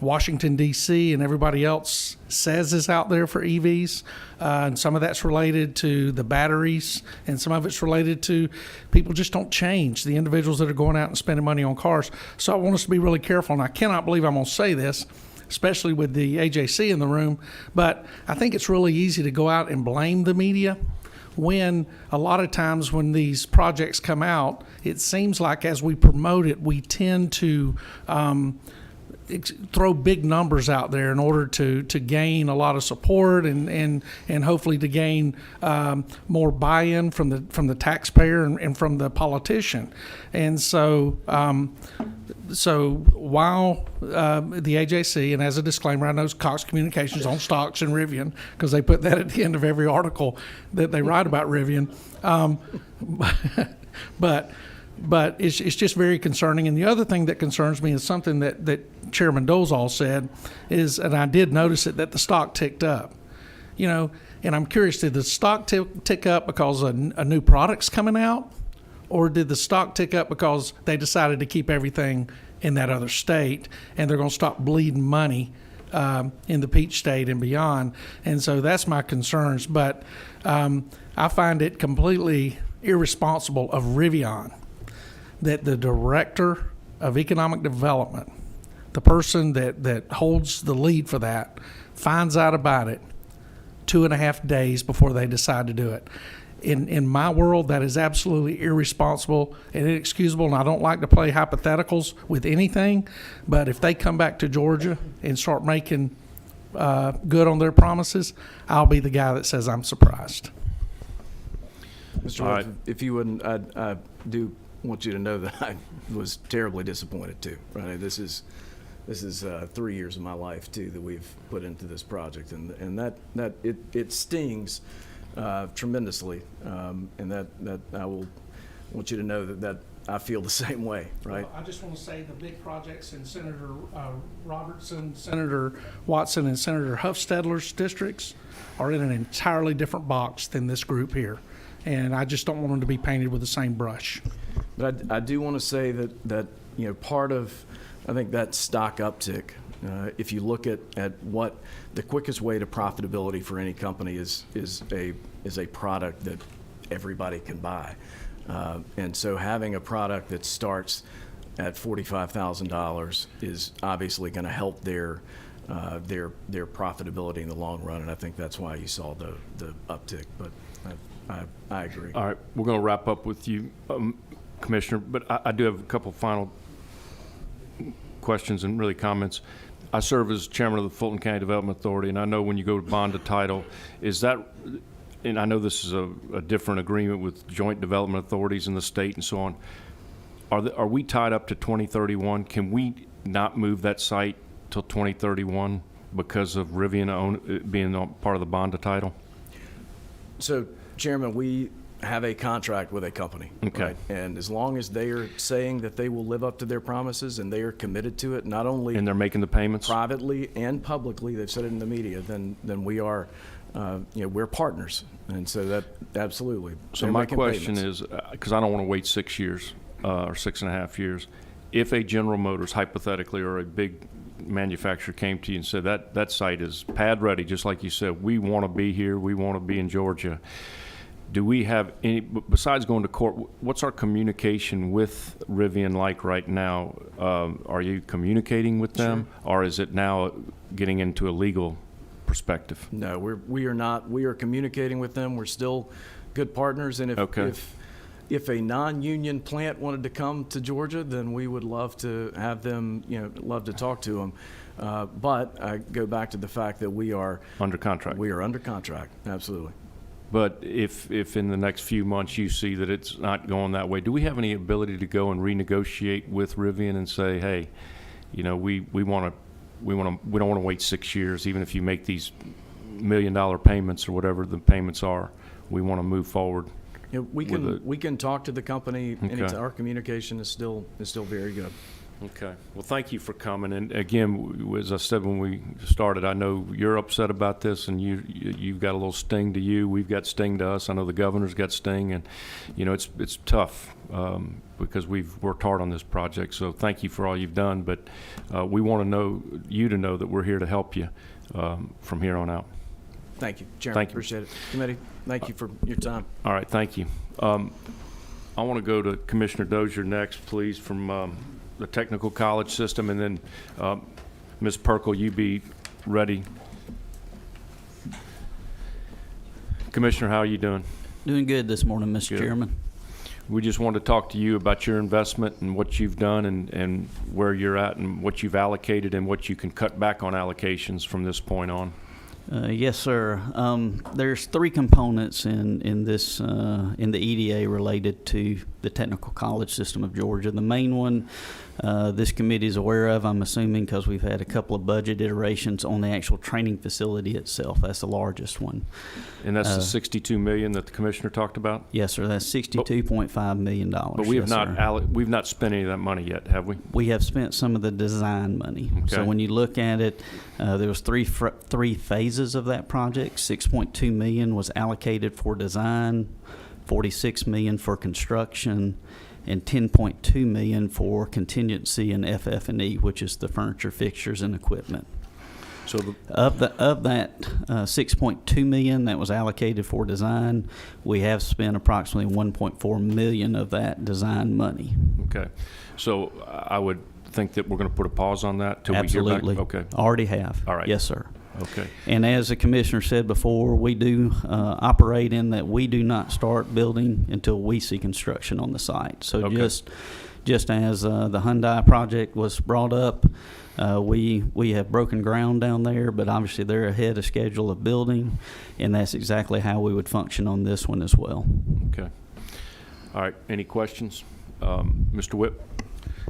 Washington, D.C. and everybody else says is out there for EVs. And some of that's related to the batteries, and some of it's related to people just don't change, the individuals that are going out and spending money on cars. So I want us to be really careful, and I cannot believe I'm going to say this, especially with the AJC in the room, but I think it's really easy to go out and blame the media when a lot of times when these projects come out, it seems like as we promote it, we tend to throw big numbers out there in order to gain a lot of support and hopefully to gain more buy-in from the taxpayer and from the politician. And so while the AJC, and as a disclaimer, I know Cox Communications owns stocks in Rivian because they put that at the end of every article that they write about Rivian. But it's just very concerning. And the other thing that concerns me is something that Chairman Dolezal said is, and I did notice it, that the stock ticked up. You know, and I'm curious, did the stock tick up because a new product's coming out? Or did the stock tick up because they decided to keep everything in that other state and they're going to stop bleeding money in the Peach State and beyond? And so that's my concerns. But I find it completely irresponsible of Rivian that the director of economic development, the person that holds the lead for that, finds out about it 2.5 days before they decide to do it. In my world, that is absolutely irresponsible and inexcusable, and I don't like to play hypotheticals with anything, but if they come back to Georgia and start making good on their promises, I'll be the guy that says I'm surprised. Mr. All Wright, right. if you wouldn't, I do want you to know that I was terribly disappointed too. Right, this is 3 years of my life too that we've put into this project, and that it stings tremendously, and that I will want you to know that I feel the same way. Right. Well, I just want to say the big projects in Senator Robertson, Senator Watson, and Senator Huffstedler's districts are in an entirely different box than this group here. And I just don't want them to be painted with the same brush. But I do want to say that you know, part of, I think, that stock uptick, if you look at what the quickest way to profitability for any company is a product that everybody can buy. And so having a product that starts at $45,000 is obviously going to help their profitability in the long run. And I think that's why you saw the uptick. But I agree. All right, we're going to wrap up with you, Commissioner, but I do have a couple final questions and really comments. I serve as chairman of the Fulton County Development Authority, and I know when you go to bond to title, is that, and I know this is a different agreement with joint development authorities in the state and so on, are we tied up to 2031? Can we not move that site till 2031 because of Rivian being part of the bond to title? So, Chairman, we have a contract with a company. Okay. Right? And as long as they are saying that they will live up to their promises and they are committed to it, not only And they're making the payments? privately and publicly, they've said it in the media, then we are, we're partners. And so that, absolutely. So They're my making question payments. is, because I don't want to wait 6 years or 6.5 years, if a General Motors, hypothetically, or a big manufacturer came to you and said that site is pad ready, just like you said, we want to be here, we want to be in Georgia, do we have any, besides going to court, what's our communication with Rivian like right now? Are you communicating with them, or is it now getting into a legal perspective? No, we are not. We are communicating with them. We're still good partners, and if if a non-union plant wanted to come to Georgia, then we would love to have them, love to talk to them. But I go back to the fact that we are Under contract. We are under contract, absolutely. But if in the next few months you see that it's not going that way, do we have any ability to go and renegotiate with Rivian and say, hey, we don't want to wait 6 years, even if you make these $1 million payments or whatever the payments are, we want to move forward. We can talk to the company. Okay. And our communication is still very good. Okay. Well, thank you for coming. And again, as I said when we started, I know you're upset about this, and you've got a little sting to you. We've got sting to us. I know the governor's got sting, and it's tough because we've worked hard on this project. So thank you for all you've done. But we want you to know that we're here to help you from here on out. Thank you, Chairman. Thank you. Appreciate it. Committee, thank you for your time. All right. Thank you. I want to go to Commissioner Dozier next, please, from the technical college system, and then Ms. Perkle, you be ready. Commissioner, how are you doing? Doing good this morning, Mr. Good. Chairman. We just wanted to talk to you about your investment and what you've done and where you're at and what you've allocated and what you can cut back on allocations from this point on. Yes, sir. There's three components in this in the EDA related to the technical college system of Georgia. The main one, this committee is aware of, I'm assuming, because we've had a couple of budget iterations on the actual training facility itself. That's the largest one. And that's the $62 million that the commissioner talked about. Yes, sir. That's $62.5 million. But we have we've not spent any of that money yet, have we? We have spent some of the design money. Okay. So when you look at it, there was three phases of that project. $6.2 million was allocated for design, $46 million for construction, and $10.2 million for contingency and FF&E, which is the furniture, fixtures, and equipment. So Of that $6.2 million that was allocated for design, we have spent approximately $1.4 million of that design money. okay. So I would think that we're going to put a pause on that till Absolutely. we hear back. Okay. Already have. All right. Yes, sir. Okay. And as the commissioner said before, we do operate in that we do not start building until we see construction on the site. So Okay. just as the Hyundai project was brought up, we have broken ground down there, but obviously they're ahead of schedule of building, and that's exactly how we would function on this one as well. Okay. All right. Any questions? Mr. Whip?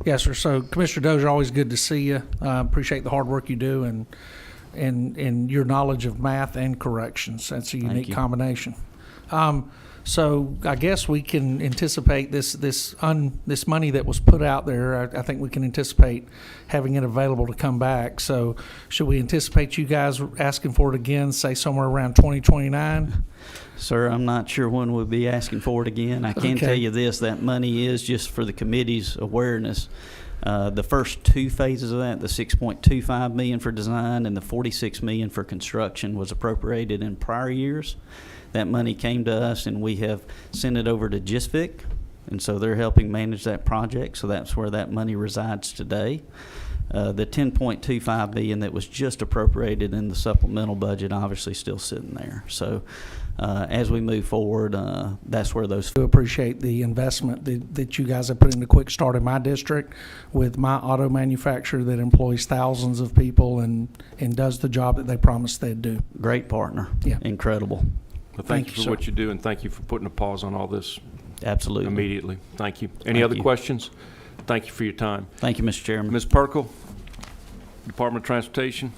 Yes, sir. So Commissioner Dozier, always good to see you. Appreciate the hard work you do and your knowledge of math and corrections. That's a unique you. combination. So I guess we can anticipate this money that was put out there. I think we can anticipate having it available to come back. So should we anticipate you guys asking for it again, say somewhere around 2029? Sir, I'm not sure when we'll be asking for it again. I can Okay. tell you this, that money is just for the committee's awareness. The first two phases of that, the $6.25 million for design and the $46 million for construction, was appropriated in prior years. That money came to us, and we have sent it over to GISVIC, and so they're helping manage that project. So that's where that money resides today. The $10.25 million that was just appropriated in the supplemental budget, obviously still sitting there. So as we move forward, that's where those. I appreciate the investment that you guys have put into Quick Start in my district with my auto manufacturer that employs thousands of people and does the job that they promised they'd do. Great partner. Yeah. Incredible. Well, thank you you, for sir. what you do, and thank you for putting a pause on all this Absolutely. immediately. Thank you. Any Thank other you. questions? Thank you for your time. Thank you, Mr. Chairman. Ms. Perkle, Department of Transportation.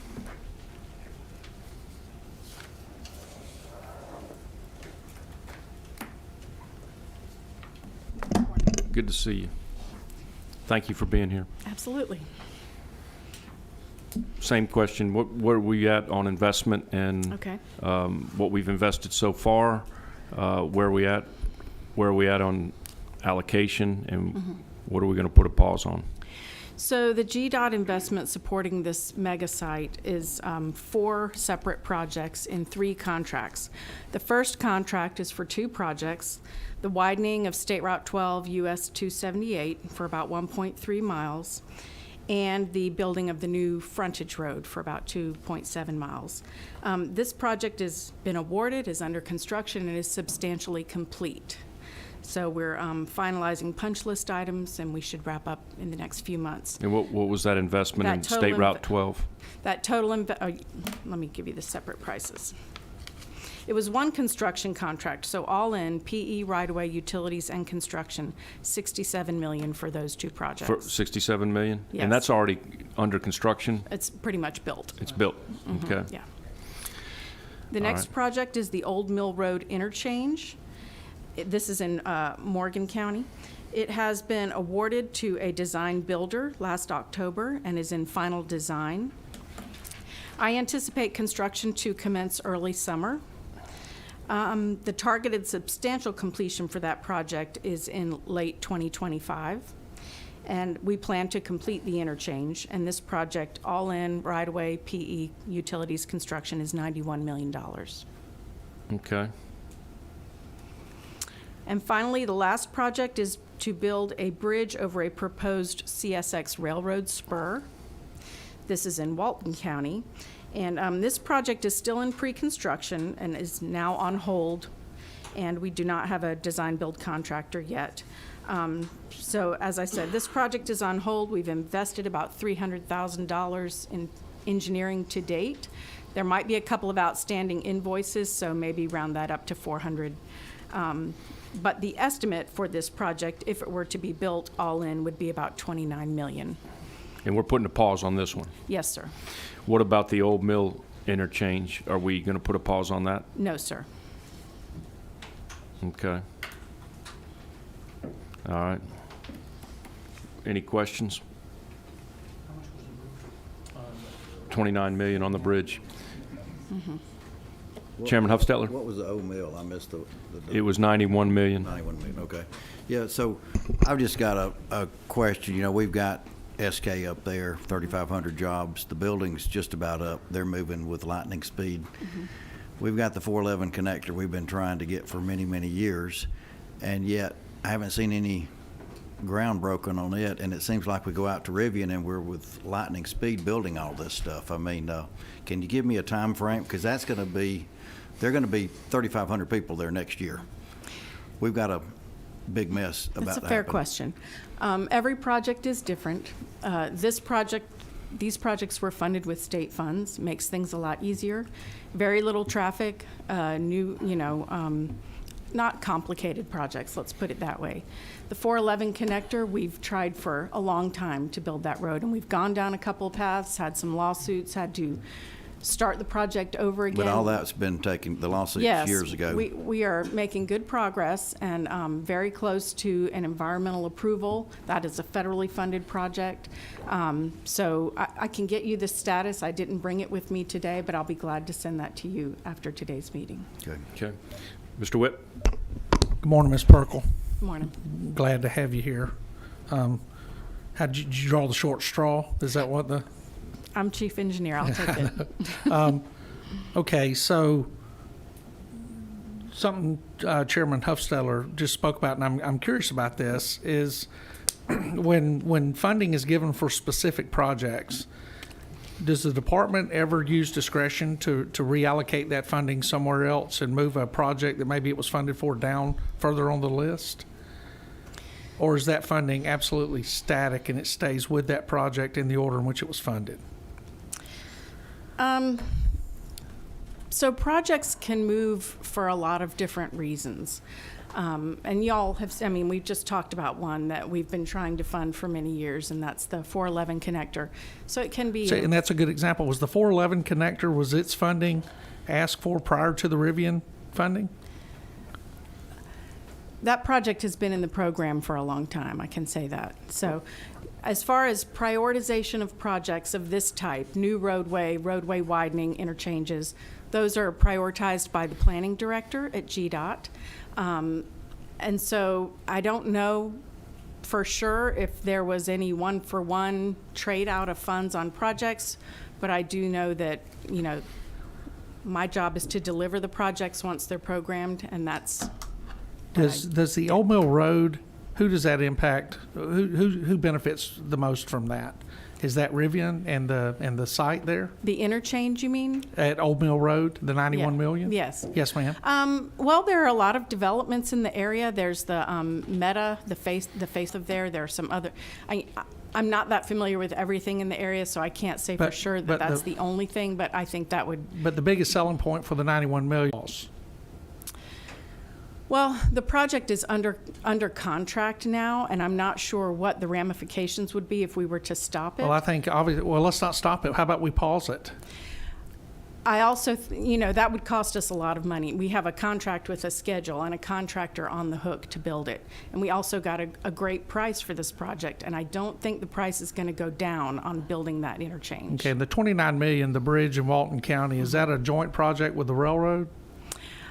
Good to see you. Thank you for being here. Absolutely. Same question. Where are we at on investment and Okay. what we've invested so far? Where are we at? Where are we at on allocation? And what are we going to put a pause on? So the GDOT investment supporting this mega site is 4 separate projects in 3 contracts. The first contract is for 2 projects: the widening of State Route 12 US 278 for about 1.3 miles, and the building of the new frontage road for about 2.7 miles. This project has been awarded, is under construction, and is substantially complete. So we're finalizing punch list items, and we should wrap up in the next few months. And what was that investment That in total State Route inve- 12? That total, let me give you the separate prices. It was one construction contract, so all in, PE, right-of-way, utilities, and construction, $67 million for those two projects. For 67 million? Yes. And that's already under construction? It's pretty much built. It's built? Okay. Yeah. The All next right. project is the Old Mill Road interchange. This is in Morgan County. It has been awarded to a design builder last October and is in final design. I anticipate construction to commence early summer. The targeted substantial completion for that project is in late 2025. And we plan to complete the interchange. And this project, all in, right-of-way, PE, utilities, construction, is $91 million. Okay. And finally, the last project is to build a bridge over a proposed CSX railroad spur. This is in Walton County. And this project is still in pre-construction and is now on hold. And we do not have a design-build contractor yet. So as I said, this project is on hold. We've invested about $300,000 in engineering to date. There might be a couple of outstanding invoices, so maybe round that up to 400. But the estimate for this project, if it were to be built all in, would be about $29 million. And we're putting a pause on this one. Yes, sir. What about the Old Mill interchange? Are we going to put a pause on that? No, sir. Okay. All right. Any questions? 29 million on the bridge. Chairman Huffstetler? What was the old mill? I missed the It was 91 million. 91 million, okay. Yeah, so I've just got a question. You know, we've got SK up there, 3,500 jobs. The building's just about up. They're moving with lightning speed. We've got the 411 connector we've been trying to get for many, many years, and yet I haven't seen any ground broken on it, and it seems like we go out to Rivian and we're with lightning speed building all this stuff. I mean, can you give me a time frame? Because that's going to be, they're going to be 3,500 people there next year. We've got a big mess about that. That's a fair question. Every project is different. These projects were funded with state funds, makes things a lot easier. Very little traffic, not complicated projects, let's put it that way. The 411 connector, we've tried for a long time to build that road, and we've gone down a couple of paths, had some lawsuits, had to start the project over again. But all that's been taken, the lawsuits years ago. Yes, we are making good progress and very close to an environmental approval. That is a federally funded project. So I can get you the status. I didn't bring it with me today, but I'll be glad to send that to you after today's meeting. Okay. Okay. Mr. Whip? Good morning, Ms. Perkle. Good morning. Glad to have you here. Did you draw the short straw? Is that what the? I'm chief engineer. I'll take it. Okay, so something Chairman Huffstetler just spoke about, and I'm curious about this, is when funding is given for specific projects, does the department ever use discretion to reallocate that funding somewhere else and move a project that maybe it was funded for down further on the list? Or is that funding absolutely static and it stays with that project in the order in which it was funded? So projects can move for a lot of different reasons. And y'all have, we've just talked about one that we've been trying to fund for many years, and that's the 411 connector. So it can be. So, and that's a good example. Was the 411 connector, was its funding asked for prior to the Rivian funding? That project has been in the program for a long time, I can say that. So as far as prioritization of projects of this type, new roadway widening, interchanges, those are prioritized by the planning director at GDOT. And so I don't know for sure if there was any one-for-one trade out of funds on projects, but I do know that, my job is to deliver the projects once they're programmed, and that's. Does the Old Mill Road, who does that impact? Who benefits the most from that? Is that Rivian and the site there The interchange, you mean? at Old Mill Road, the 91 million? Yes. Yes, ma'am. Well, there are a lot of developments in the area. There's the Meta, the face of there. There are some other. I'm not that familiar with everything in the area, so I can't say for But- sure that but that's the- the only thing. But I think that would. But the biggest selling point for the 91 million. Well, the project is under contract now, and I'm not sure what the ramifications would be if we were to stop it. Well, I think obviously. Well, let's not stop it. How about we pause it? I also, that would cost us a lot of money. We have a contract with a schedule and a contractor on the hook to build it. And we also got a great price for this project, and I don't think the price is going to go down on building that interchange. Okay, the 29 million, the bridge in Walton County, is that a joint project with the railroad?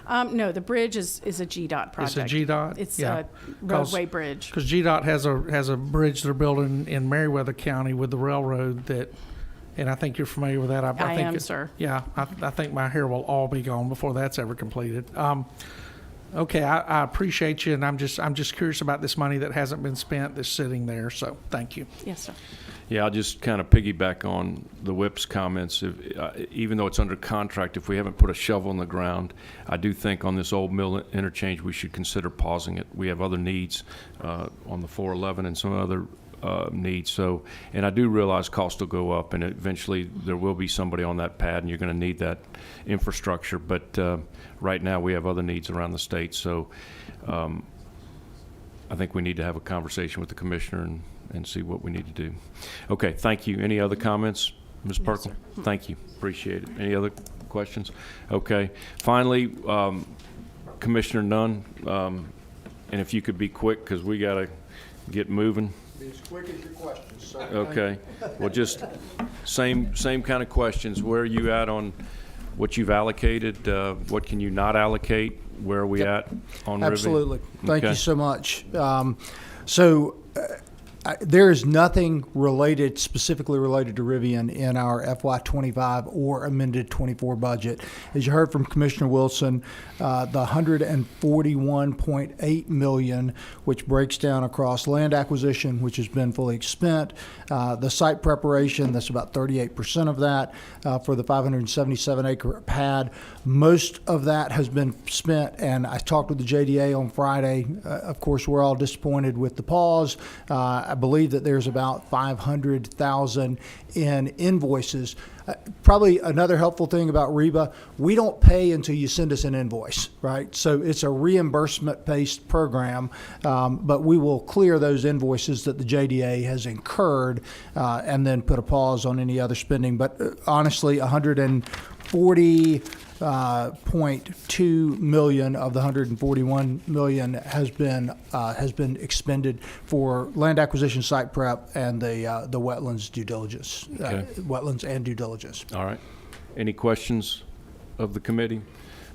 No, the bridge is a GDOT project. It's a GDOT? It's Yeah. a roadway bridge. Because GDOT has a bridge they're building in Meriwether County with the railroad that, and I think you're familiar with that. I I think am, it- sir. Yeah, I think my hair will all be gone before that's ever completed. Okay, I appreciate you, and I'm just curious about this money that hasn't been spent that's sitting there. So thank you. Yes, sir. Yeah, I'll just kind of piggyback on the whip's comments. Even though it's under contract, if we haven't put a shovel in the ground, I do think on this Old Mill interchange, we should consider pausing it. We have other needs on the 411 and some other needs. So, and I do realize costs will go up, and eventually there will be somebody on that pad, and you're going to need that infrastructure. But right now, we have other needs around the state. So I think we need to have a conversation with the commissioner and see what we need to do. Okay, thank you. Any other comments, Ms. No, Perkle? sir. Thank you, appreciate it. Any other questions? Okay, finally, Commissioner Nunn, and if you could be quick, because we got to get moving. Be as quick as your questions, sir. Okay, well, just same kind of questions. Where are you at on what you've allocated? What can you not allocate? Where are we at on Rivian? Absolutely. Thank you Okay. so much. There is nothing specifically related to Rivian in our FY25 or amended 24 budget. As you heard from Commissioner Wilson, the $141.8 million, which breaks down across land acquisition, which has been fully spent, the site preparation, that's about 38% of that, for the 577-acre pad. Most of that has been spent, and I talked with the JDA on Friday. Of course, we're all disappointed with the pause. I believe that there's about $500,000 in invoices. Probably another helpful thing about REBA, we don't pay until you send us an invoice, right? So it's a reimbursement-based program, but we will clear those invoices that the JDA has incurred and then put a pause on any other spending. But honestly, $140.2 million of the $141 million has been expended for land acquisition, site prep, and the wetlands due diligence, Okay. wetlands and due diligence. All right. Any questions of the committee?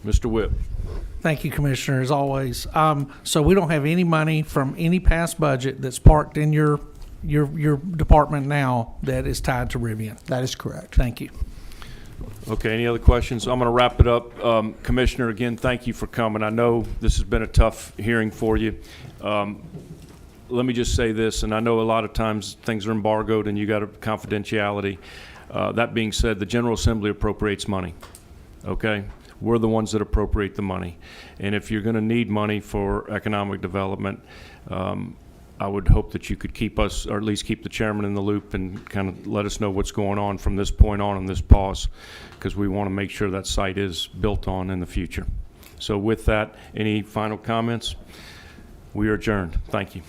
Mr. Whip? Thank you, Commissioner, as always. So we don't have any money from any past budget that's parked in your department now that is tied to Rivian. That is correct. Thank you. Okay, any other questions? I'm going to wrap it up. Commissioner, again, thank you for coming. I know this has been a tough hearing for you. Let me just say this, and I know a lot of times things are embargoed and you got a confidentiality. That being said, the General Assembly appropriates money, okay? We're the ones that appropriate the money. And if you're going to need money for economic development, I would hope that you could keep us, or at least keep the chairman in the loop and kind of let us know what's going on from this point on in this pause, because we want to make sure that site is built on in the future. So with that, any final comments? We are adjourned. Thank you.